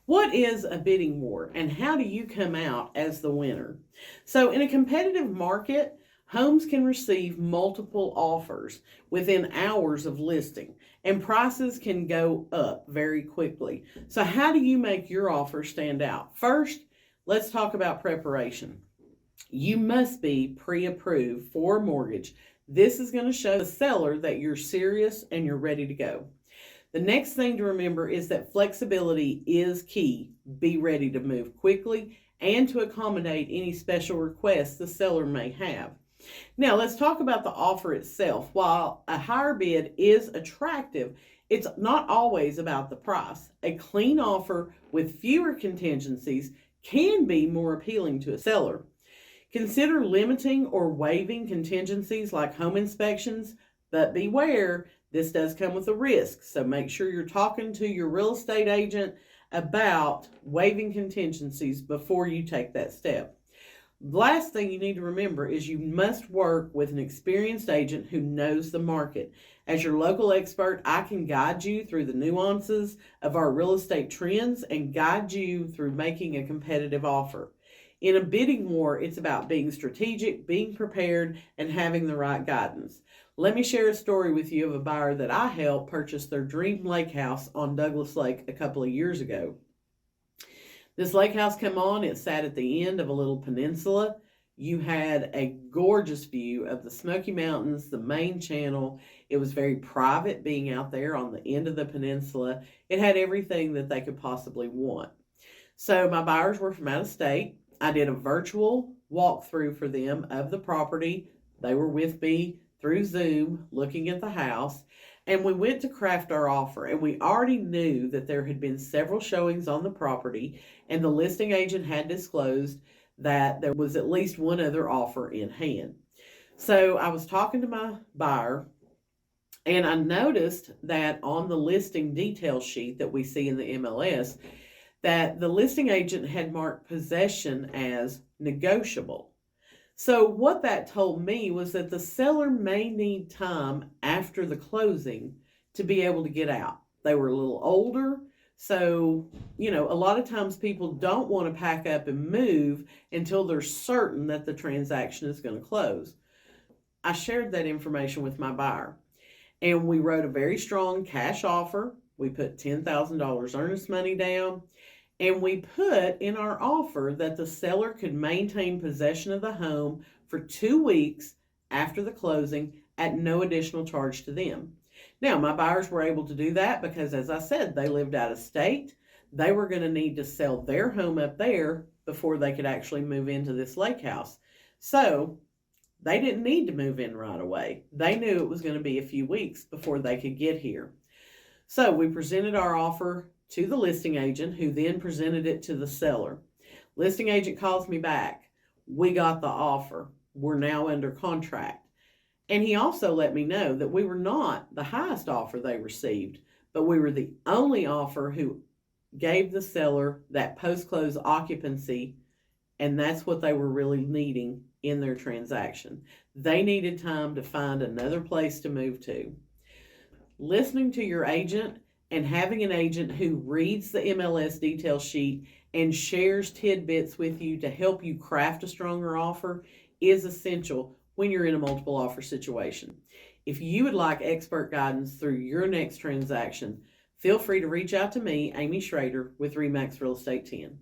What is a bidding war and how do you come out as the winner? So, in a competitive market, homes can receive multiple offers within hours of listing, and prices can go up very quickly. So, how do you make your offer stand out? First, let's talk about preparation. You must be pre approved for a mortgage. This is going to show the seller that you're serious and you're ready to go. The next thing to remember is that flexibility is key. Be ready to move quickly and to accommodate any special requests the seller may have. Now, let's talk about the offer itself. While a higher bid is attractive, it's not always about the price. A clean offer with fewer contingencies can be more appealing to a seller. Consider limiting or waiving contingencies like home inspections, but beware, this does come with a risk. So make sure you're talking to your real estate agent about waiving contingencies before you take that step. Last thing you need to remember is you must work with an experienced agent who knows the market. As your local expert, I can guide you through the nuances of our real estate trends and guide you through making a competitive offer. In a bidding war, it's about being strategic, being prepared, and having the right guidance. Let me share a story with you of a buyer that I helped purchase their dream lake house on Douglas Lake a couple of years ago. This lake house came on, it sat at the end of a little peninsula. You had a gorgeous view of the Smoky Mountains, the main channel. It was very private being out there on the end of the peninsula. It had everything that they could possibly want. So my buyers were from out of state. I did a virtual walkthrough for them of the property. They were with me through Zoom looking at the house, and we went to craft our offer. And we already knew that there had been several showings on the property, and the listing agent had disclosed that there was at least one other offer in hand. So I was talking to my buyer, and I noticed that on the listing detail sheet that we see in the MLS, that the listing agent had marked possession as negotiable. So what that told me was that the seller may need time after the closing to be able to get out. They were a little older, so, a lot of times people don't want to pack up and move until they're certain that the transaction is going to close. I shared that information with my buyer, and we wrote a very strong cash offer. We put $10,000 earnest money down. And we put in our offer that the seller could maintain possession of the home for 2 weeks after the closing at no additional charge to them. Now, my buyers were able to do that because, as I said, they lived out of state. They were going to need to sell their home up there before they could actually move into this lake house. So they didn't need to move in right away. They knew it was going to be a few weeks before they could get here. So we presented our offer to the listing agent, who then presented it to the seller. Listing agent calls me back. We got the offer. We're now under contract. And he also let me know that we were not the highest offer they received, but we were the only offer who gave the seller that post-close occupancy, and that's what they were really needing in their transaction. They needed time to find another place to move to. Listening to your agent and having an agent who reads the MLS detail sheet and shares tidbits with you to help you craft a stronger offer is essential when you're in a multiple offer situation. If you would like expert guidance through your next transaction, feel free to reach out to me, Amy Schrader, with RE/MAX Real Estate 10.